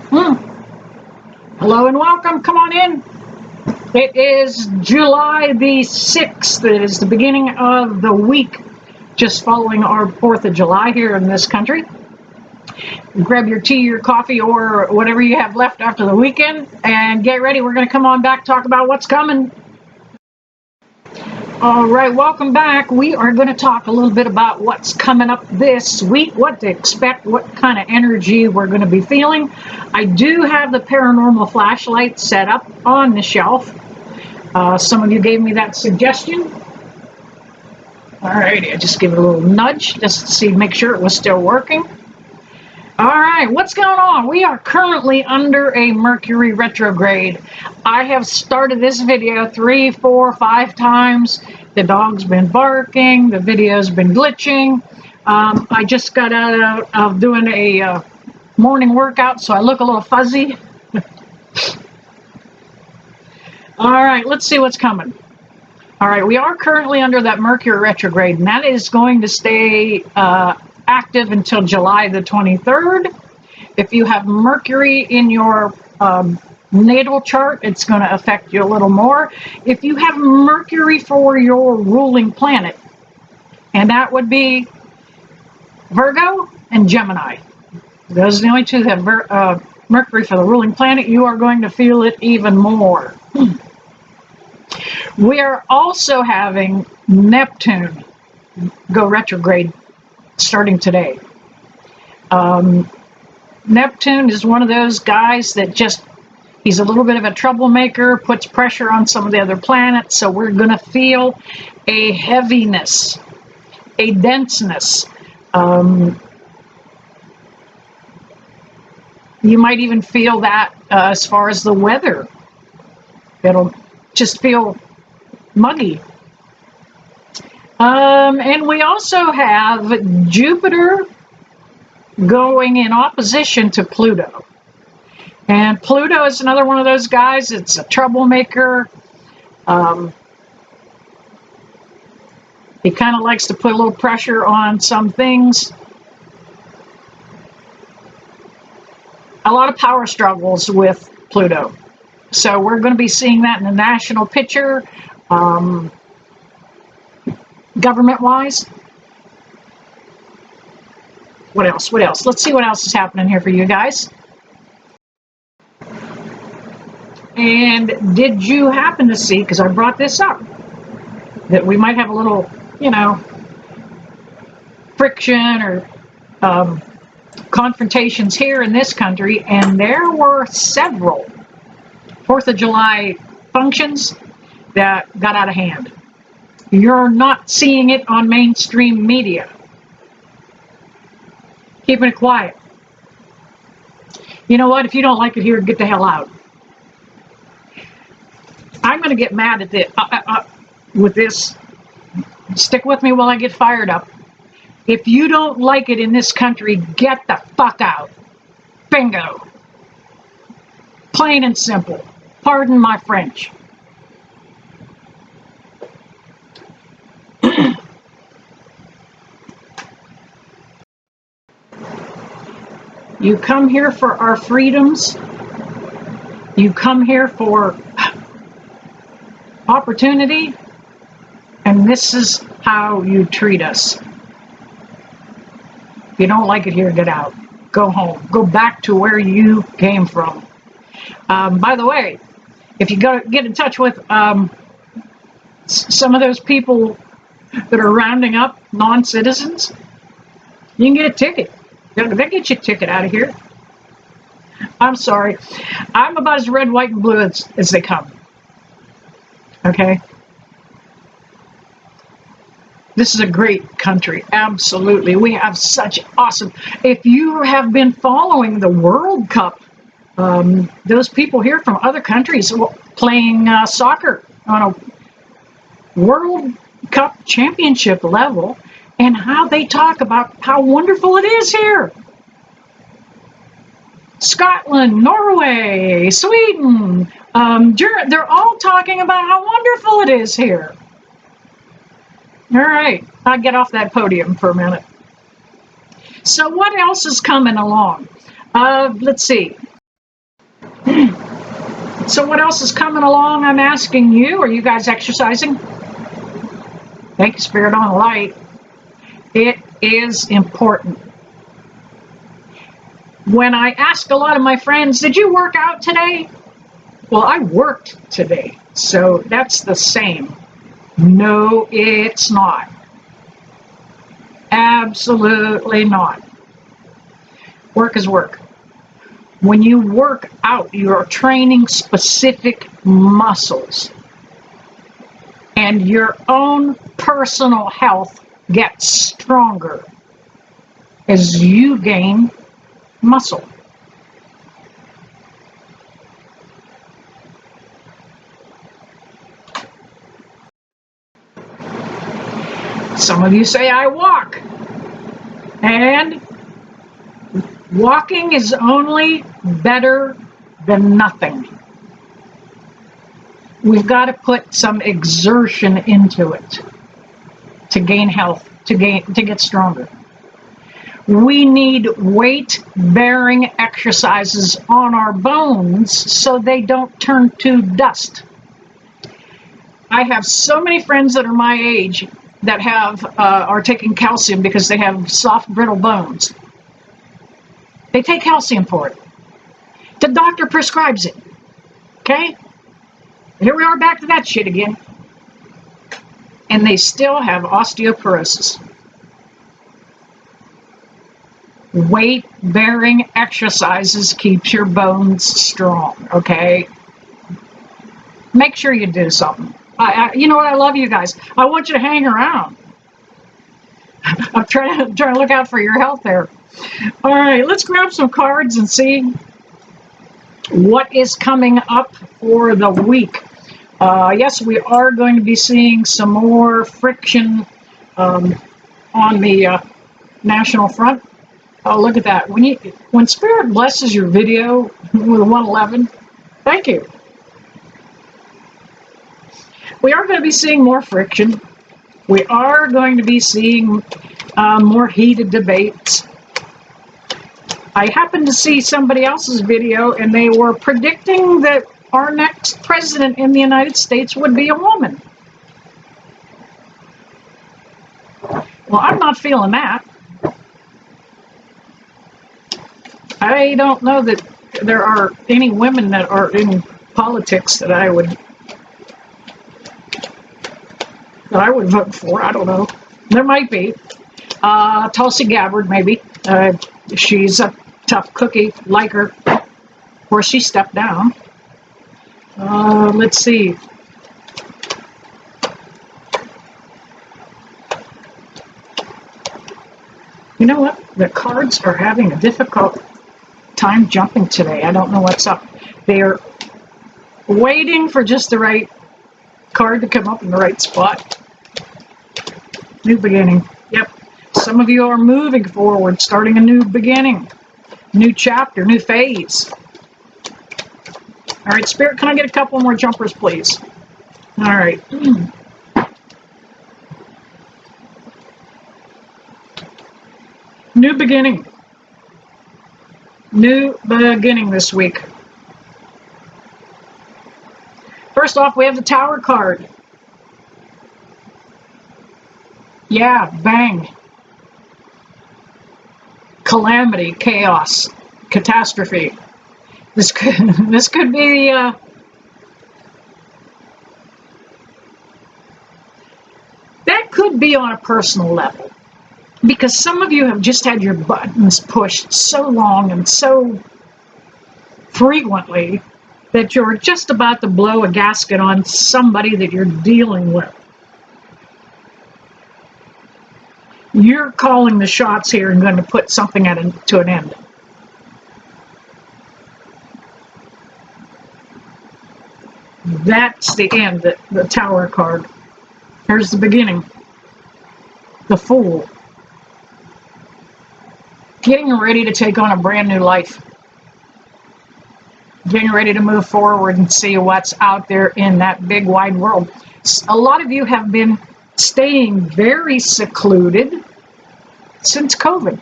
Hello and welcome. Come on in. It is July the 6th. It is the beginning of the week, just following our 4th of July here in this country. Grab your tea, your coffee, or whatever you have left after the weekend, and get ready. We're going to come on back, talk about what's coming. All right, welcome back. We are going to talk a little bit about what's coming up this week, what to expect, what kind of energy we're going to be feeling. I do have the paranormal flashlight set up on the shelf. Some of you gave me that suggestion. All righty, I just give it a little nudge just to see, make sure it was still working. All right, what's going on? We are currently under a Mercury retrograde. I have started this video 3, 4, 5 times. The dog's been barking, the video's been glitching. I just got out of doing a morning workout, so I look a little fuzzy. All right, let's see what's coming. All right, we are currently under that Mercury retrograde, and that is going to stay active until July the 23rd. If you have Mercury in your natal chart, it's going to affect you a little more. If you have Mercury for your ruling planet, and that would be Virgo and Gemini. Those are the only two that have Mercury for the ruling planet. You are going to feel it even more. We are also having Neptune go retrograde starting today. Neptune is one of those guys that he's a little bit of a troublemaker, puts pressure on some of the other planets, so we're going to feel a heaviness, a denseness. You might even feel that as far as the weather. It'll just feel muggy. And we also have Jupiter going in opposition to Pluto. And Pluto is another one of those guys. It's a troublemaker. He kind of likes to put a little pressure on some things. A lot of power struggles with Pluto. So we're going to be seeing that in the national picture, government-wise. What else? What else? Let's see what else is happening here for you guys. And did you happen to see, because I brought this up, that we might have a little, friction or confrontations here in this country, and there were several 4th of July functions that got out of hand. You're not seeing it on mainstream media. Keeping it quiet. You know what? If you don't like it here, get the hell out. I'm going to get mad at this, with this. Stick with me while I get fired up. If you don't like it in this country, get the fuck out. Bingo. Plain and simple. Pardon my French. You come here for our freedoms. You come here for opportunity. And this is how you treat us. If you don't like it here, get out. Go home. Go back to where you came from. By the way, if you get in touch with some of those people that are rounding up non-citizens, you can get a ticket. They'll get you a ticket out of here. I'm sorry. I'm about as red, white, and blue as they come. Okay? This is a great country. Absolutely. We have such awesome... If you have been following the World Cup, those people here from other countries playing soccer on a World Cup championship level, and how they talk about how wonderful it is here. Scotland, Norway, Sweden, they're all talking about how wonderful it is here. All right, I'll get off that podium for a minute. So what else is coming along? Let's see. So what else is coming along? I'm asking you. Are you guys exercising? Thank you, Spirit on Light. It is important. When I ask a lot of my friends, did you work out today? Well, I worked today, so that's the same. No, it's not. Absolutely not. Work is work. When you work out, you're training specific muscles. And your own personal health gets stronger as you gain muscle. Some of you say, I walk. And walking is only better than nothing. We've got to put some exertion into it to gain health, to get stronger. We need weight-bearing exercises on our bones so they don't turn to dust. I have so many friends that are my age that are taking calcium because they have soft, brittle bones. They take calcium for it. The doctor prescribes it. Okay? Here we are back to that shit again. And they still have osteoporosis. Weight-bearing exercises keeps your bones strong, okay? Make sure you do something. You know what? I love you guys. I want you to hang around. I'm trying to look out for your health there. All right, let's grab some cards and see what is coming up for the week. Yes, we are going to be seeing some more friction on the national front. Oh, look at that. When Spirit blesses your video with 111, thank you. We are going to be seeing more friction. We are going to be seeing more heated debates. I happened to see somebody else's video, and they were predicting that our next president in the United States would be a woman. Well, I'm not feeling that. I don't know that there are any women that are in politics that I would vote for. I don't know. There might be. Tulsi Gabbard, maybe. She's a tough cookie, like her. Of course, she stepped down. Let's see. You know what? The cards are having a difficult time jumping today. I don't know what's up. They're waiting for just the right card to come up in the right spot. New beginning. Yep. Some of you are moving forward, starting a new beginning, new chapter, new phase. All right, Spirit, can I get a couple more jumpers, please? All right. New beginning. New beginning this week. First off, we have the Tower card. Yeah, bang. Calamity, chaos, catastrophe. This could be that could be on a personal level, because some of you have just had your buttons pushed so long and so frequently that you're just about to blow a gasket on somebody that you're dealing with. You're calling the shots here and going to put something to an end. That's the end, the Tower card. Here's the beginning. The Fool. Getting ready to take on a brand new life. Getting ready to move forward and see what's out there in that big wide world. A lot of you have been staying very secluded since COVID.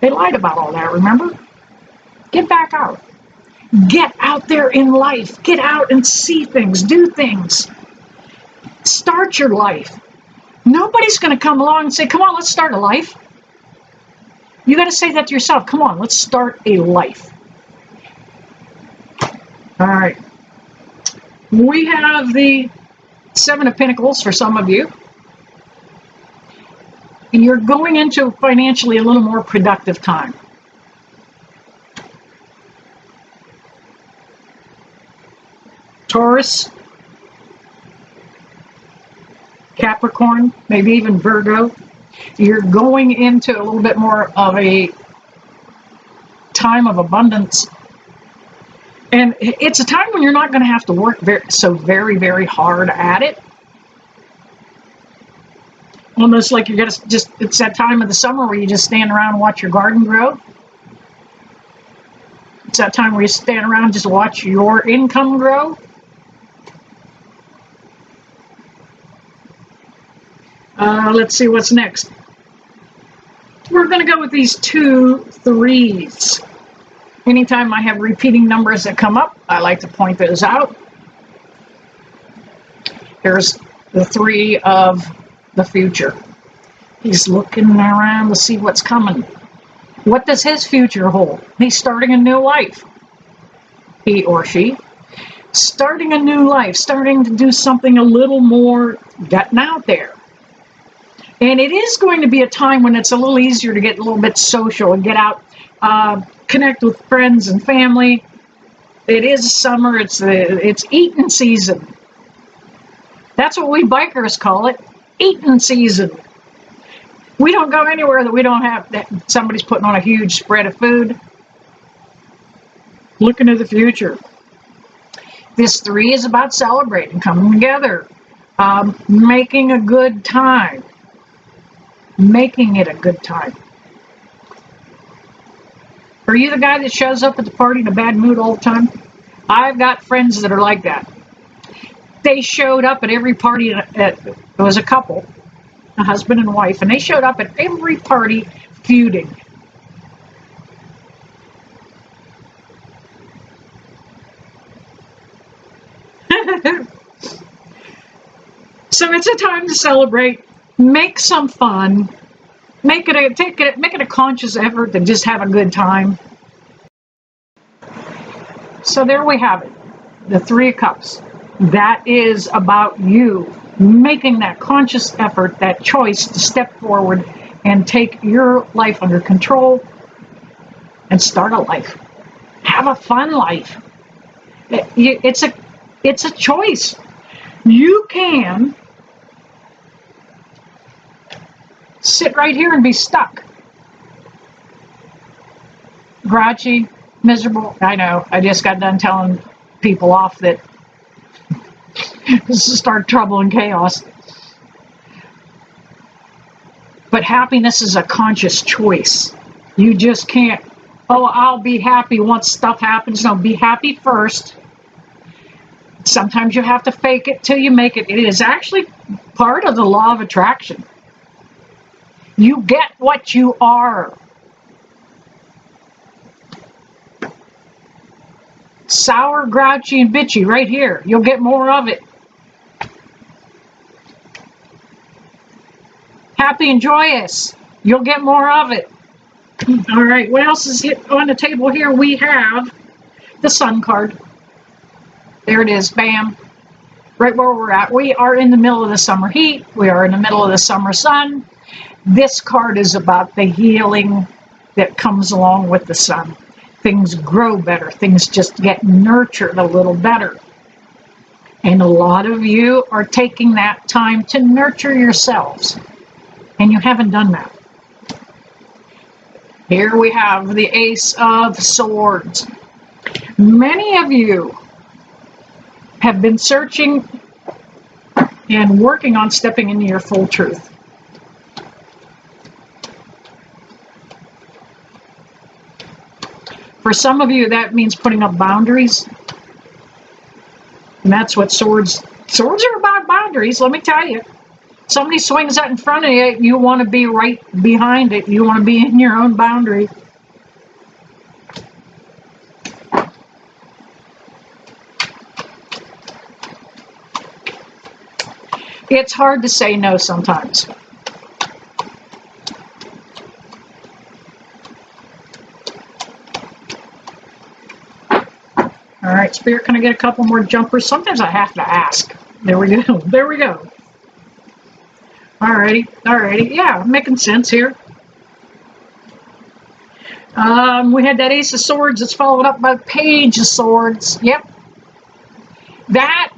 They lied about all that, remember? Get back out. Get out there in life. Get out and see things, do things. Start your life. Nobody's going to come along and say, come on, let's start a life. You got to say that to yourself. Come on, let's start a life. All right. We have the Seven of Pentacles for some of you. You're going into financially a little more productive time. Taurus, Capricorn, maybe even Virgo. You're going into a little bit more of a time of abundance. And it's a time when you're not going to have to work very, very hard at it. Almost like you're going to just, it's that time of the summer where you just stand around and watch your garden grow. It's that time where you stand around and just watch your income grow. Let's see what's next. We're going to go with these 2 3s. Anytime I have repeating numbers that come up, I like to point those out. Here's the 3 of the future. He's looking around to see what's coming. What does his future hold? He's starting a new life. He or she. Starting a new life, starting to do something a little more getting out there. And it is going to be a time when it's a little easier to get a little bit social and get out, connect with friends and family. It is summer. It's eating season. That's what we bikers call it, eating season. We don't go anywhere that we don't have that somebody's putting on a huge spread of food. Looking to the future. This 3 is about celebrating, coming together, making a good time. Making it a good time. Are you the guy that shows up at the party in a bad mood all the time? I've got friends that are like that. They showed up at every party. It was a couple, a husband and wife, and they showed up at every party feuding. So it's a time to celebrate. Make some fun. Make it a conscious effort to just have a good time. So there we have it. The 3 of Cups. That is about you making that conscious effort, that choice to step forward and take your life under control and start a life. Have a fun life. It's a choice. You can sit right here and be stuck. Grouchy, miserable. I know. I just got done telling people off that this is start trouble and chaos. But happiness is a conscious choice. You just can't, oh, I'll be happy once stuff happens. No, be happy first. Sometimes you have to fake it till you make it. It is actually part of the law of attraction. You get what you are. Sour, grouchy, and bitchy right here. You'll get more of it. Happy and joyous. You'll get more of it. All right, what else is on the table here? We have the Sun card. There it is, bam. Right where we're at. We are in the middle of the summer heat. We are in the middle of the summer sun. This card is about the healing that comes along with the sun. Things grow better. Things just get nurtured a little better. And a lot of you are taking that time to nurture yourselves. And you haven't done that. Here we have the Ace of Swords. Many of you have been searching and working on stepping into your full truth. For some of you, that means putting up boundaries. And that's what swords are about, boundaries, let me tell you. Somebody swings that in front of you, you want to be right behind it. You want to be in your own boundary. It's hard to say no sometimes. All right, Spirit, can I get a couple more jumpers? Sometimes I have to ask. There we go. There we go. Alrighty, alrighty. Yeah, making sense here. We had that Ace of Swords that's followed up by Page of Swords. Yep. That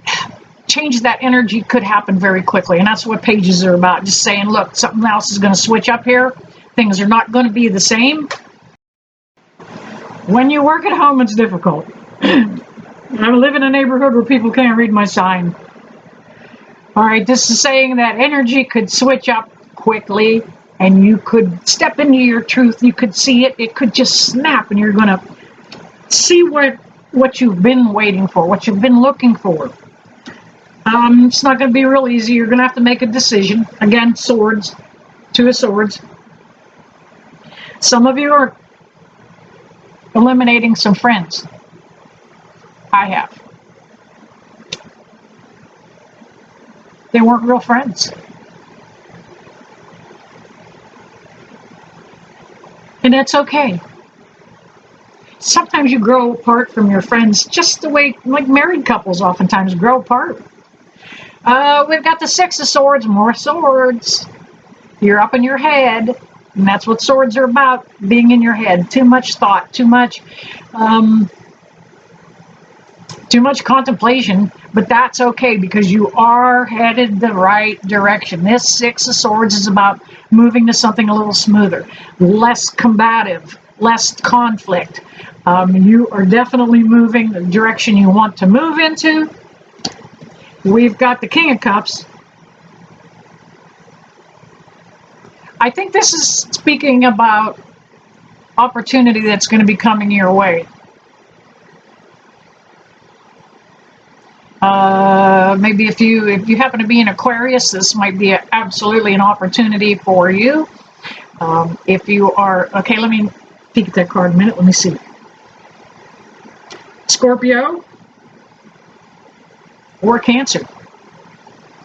change of that energy could happen very quickly, and that's what pages are about. Just saying, look, something else is going to switch up here. Things are not going to be the same. When you work at home, it's difficult. I live in a neighborhood where people can't read my sign. All right, this is saying that energy could switch up quickly, and you could step into your truth. You could see it. It could just snap, and you're going to see what you've been waiting for, what you've been looking for. It's not going to be real easy. You're going to have to make a decision. Again, swords, Two of Swords. Some of you are eliminating some friends. I have. They weren't real friends. And that's okay. Sometimes you grow apart from your friends just the way, like married couples oftentimes grow apart. We've got the Six of Swords, more swords. You're up in your head, and that's what swords are about, being in your head. Too much thought, too much contemplation, but that's okay because you are headed the right direction. This Six of Swords is about moving to something a little smoother, less combative, less conflict. You are definitely moving the direction you want to move into. We've got the King of Cups. I think this is speaking about opportunity that's going to be coming your way. Maybe if you happen to be an Aquarius, this might be absolutely an opportunity for you. If you are, okay, let me peek at that card a minute. Let me see. Scorpio or Cancer.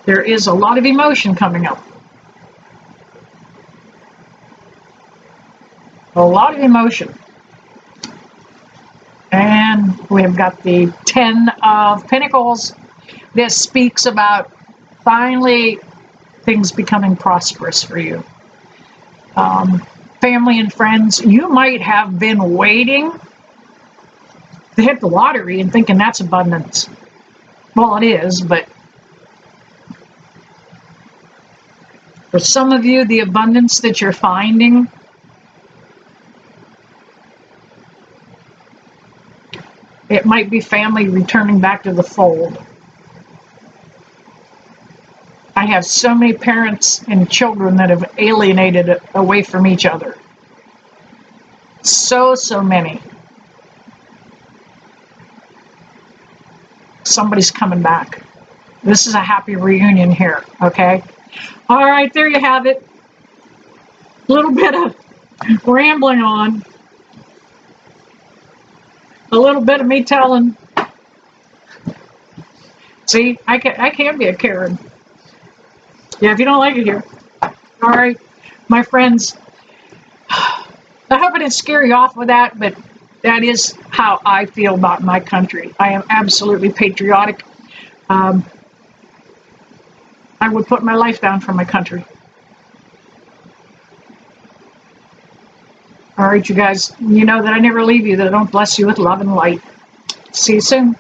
There is a lot of emotion coming up. A lot of emotion. And we've got the Ten of Pentacles. This speaks about finally things becoming prosperous for you. Family and friends, you might have been waiting to hit the lottery and thinking that's abundance. Well, it is, but for some of you, the abundance that you're finding it might be family returning back to the fold. I have so many parents and children that have alienated away from each other. So many. Somebody's coming back. This is a happy reunion here, okay? All right, there you have it. A little bit of rambling on. A little bit of me telling. See, I can be a Karen. Yeah, if you don't like it here. All right, my friends. I hope I didn't scare you off with that, but that is how I feel about my country. I am absolutely patriotic. I would put my life down for my country. All right, you guys, you know that I never leave you, that I don't bless you with love and light. See you soon.